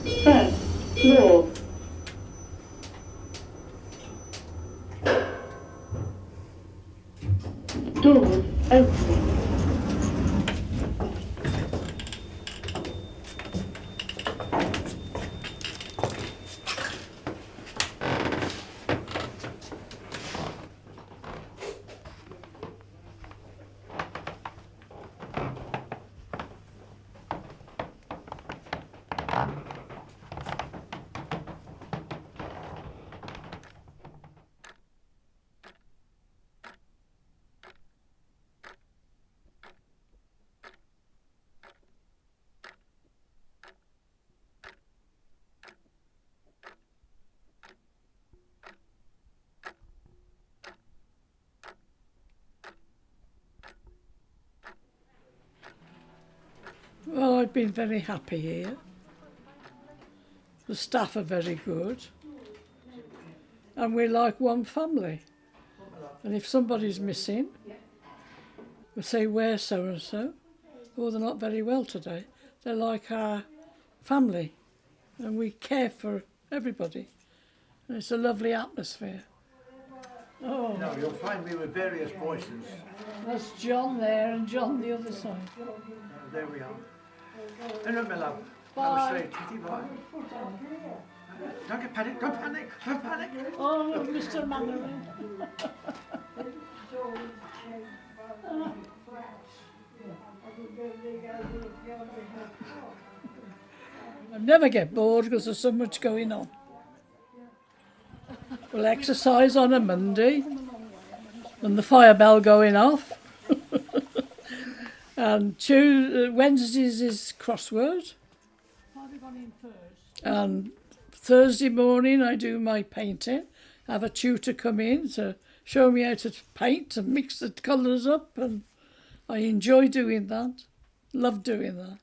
First floor. Doors open. Well, I've been very happy here. The staff are very good. And we're like one family. And if somebody's missing, we say, where's so-and-so? Oh, they're not very well today. They're like our family. And we care for everybody. And it's a lovely atmosphere. Oh, No, you'll find me with various voices. that's John there and John the other side. There we are. And look, my love. Bye. I will say, titty bye. Don't get panic, don't panic, don't panic. Oh, Mr. Mandarin. I never get bored because there's so much going on. We'll exercise on a Monday and the fire bell going off. And Wednesdays is crossword. And Thursday morning I do my painting. I have a tutor come in to show me how to paint and mix the colours up, and I enjoy doing that. Love doing that.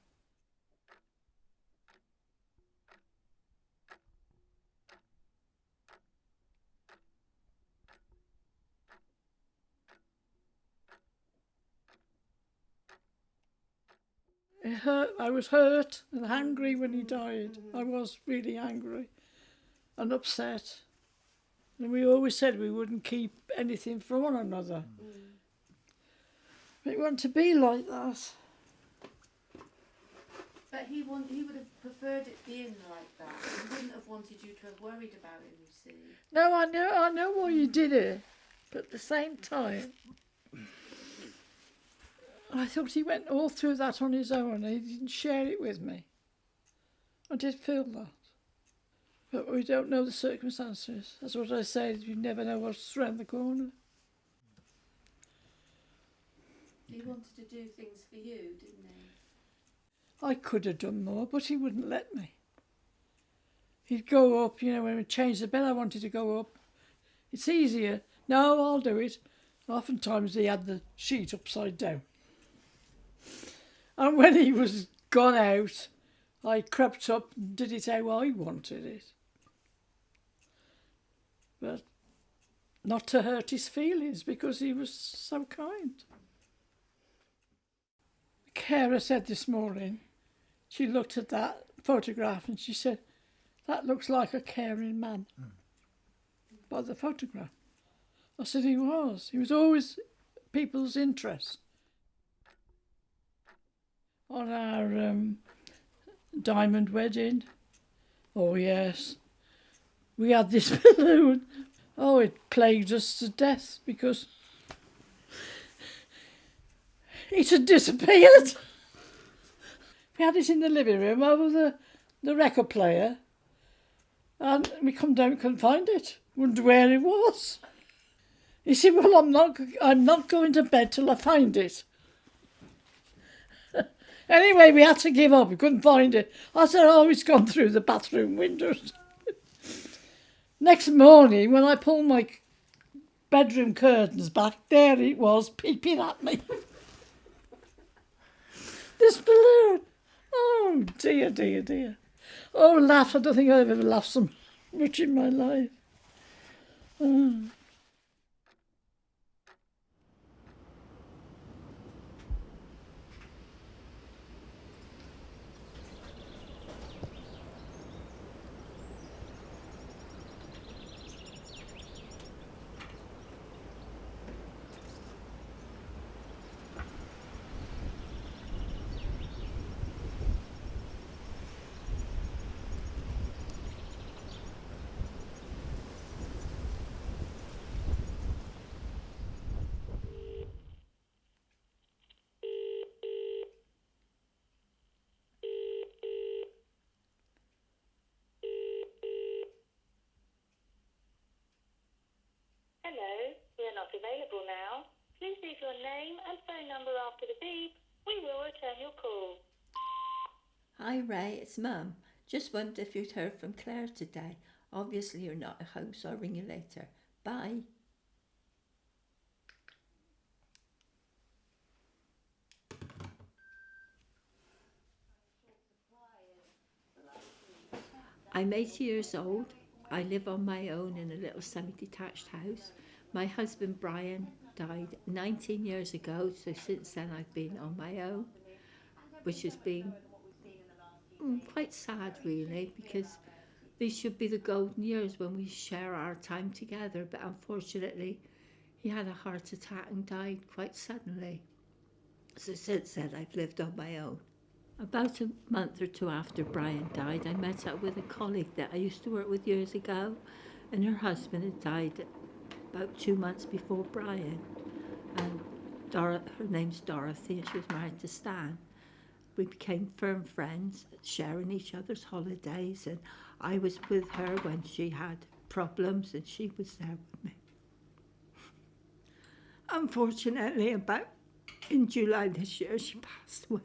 It hurt. I was hurt and angry when he died. I was really angry and upset. And we always said we wouldn't keep anything from one another. We want to be like that. But he would have preferred it being like that. He wouldn't have wanted you to have worried about him, you see. No, I know why you did it. But at the same time, I thought he went all through that on his own and he didn't share it with me. I did feel that. But we don't know the circumstances. That's what I said, you never know what's around the corner. He wanted to do things for you, didn't he? I could have done more, but he wouldn't let me. He'd go up, when we changed the bed, I wanted to go up. It's easier. No, I'll do it. Oftentimes he had the sheet upside down. And when he was gone out, I crept up and did it how I wanted it. But not to hurt his feelings, because he was so kind. The carer said this morning, she looked at that photograph and she said, that looks like a caring man. By the photograph. I said he was. He was always people's interest. On our diamond wedding, oh yes, we had this balloon. Oh, it plagued us to death because it had disappeared. We had it in the living room over the record player, and we come down and couldn't find it. Wondered where it was. He said, well, I'm not going to bed till I find it. Anyway, we had to give up. We couldn't find it. I said, oh, it's gone through the bathroom windows. Next morning, when I pulled my bedroom curtains back, there it was, peeping at me. This balloon. Oh, dear, dear, dear. Oh, laugh. I don't think I've ever laughed so much in my life. Oh. available now. Please leave your name and phone number after the beep. We will return your call. Hi Ray, it's Mum. Just wondered if you'd heard from Claire today. Obviously you're not at home, so I'll ring you later. Bye. I'm 80 years old. I live on my own in a little semi-detached house. My husband Brian died 19 years ago, so since then I've been on my own, which has been quite sad really, because these should be the golden years when we share our time together, but unfortunately he had a heart attack and died quite suddenly. So since then I've lived on my own. About a month or two after Brian died, I met up with a colleague that I used to work with years ago, and her husband had died about 2 months before Brian. And her name's Dorothy, and she was married to Stan. We became firm friends, sharing each other's holidays, and I was with her when she had problems, and she was there with me. Unfortunately, in July this year, she passed away.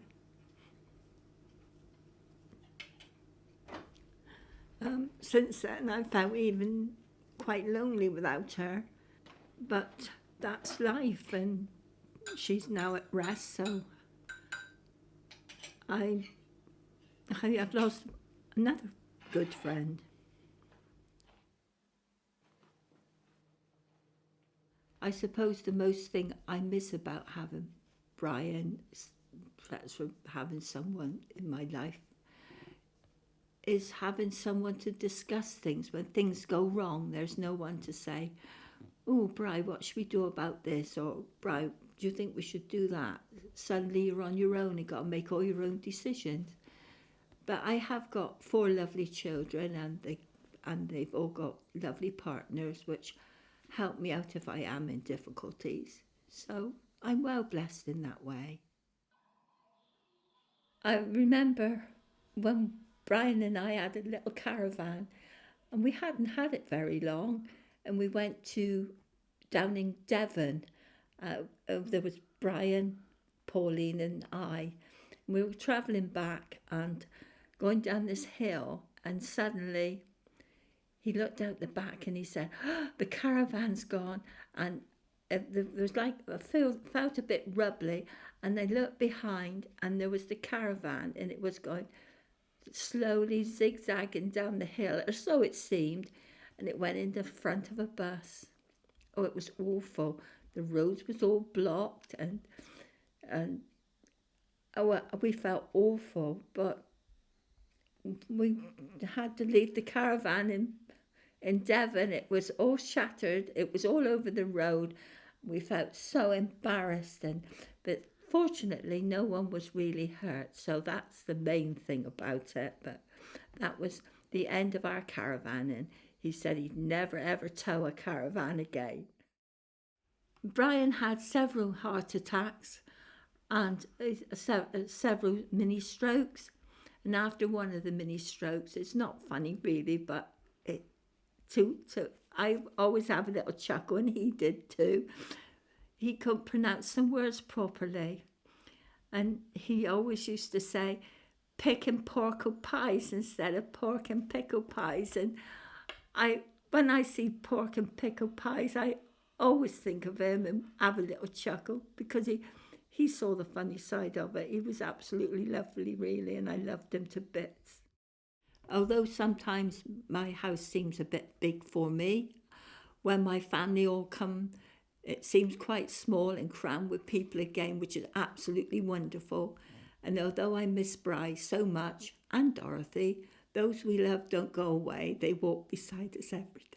Since then, I felt even quite lonely without her, but that's life, and she's now at rest, so I've lost another good friend. I suppose the most thing I miss about having Brian, that's from having someone in my life, is having someone to discuss things. When things go wrong, there's no one to say, oh, Bri, what should we do about this? Or, Bri, do you think we should do that? Suddenly you're on your own and got to make all your own decisions. But I have got 4 lovely children, and they've all got lovely partners, which help me out if I am in difficulties. So I'm well blessed in that way. I remember when Brian and I had a little caravan, and we hadn't had it very long, and we went down in Devon. There was Brian, Pauline and I. And we were travelling back and going down this hill, and suddenly he looked out the back and he said, oh, the caravan's gone. And there was like, I felt a bit rubbly, and I looked behind and there was the caravan, and it was going slowly zigzagging down the hill, or so it seemed, and it went in the front of a bus. Oh, it was awful. The roads was all blocked, and we felt awful, but we had to leave the caravan in Devon. It was all shattered. It was all over the road. We felt so embarrassed, but fortunately no one was really hurt, so that's the main thing about it. But that was the end of our caravan, and he said he'd never ever tow a caravan again. Brian had several heart attacks and several mini strokes, and after one of the mini strokes, it's not funny really, but I always have a little chuckle, and he did too. He couldn't pronounce some words properly, and he always used to say pick and pork pies instead of pork and pickle pies. And when I see pork and pickle pies, I always think of him and have a little chuckle, because he saw the funny side of it. He was absolutely lovely really, and I loved him to bits. Although sometimes my house seems a bit big for me, when my family all come, it seems quite small and crammed with people again, which is absolutely wonderful. And although I miss Bri so much, and Dorothy, those we love don't go away. They walk beside us every day.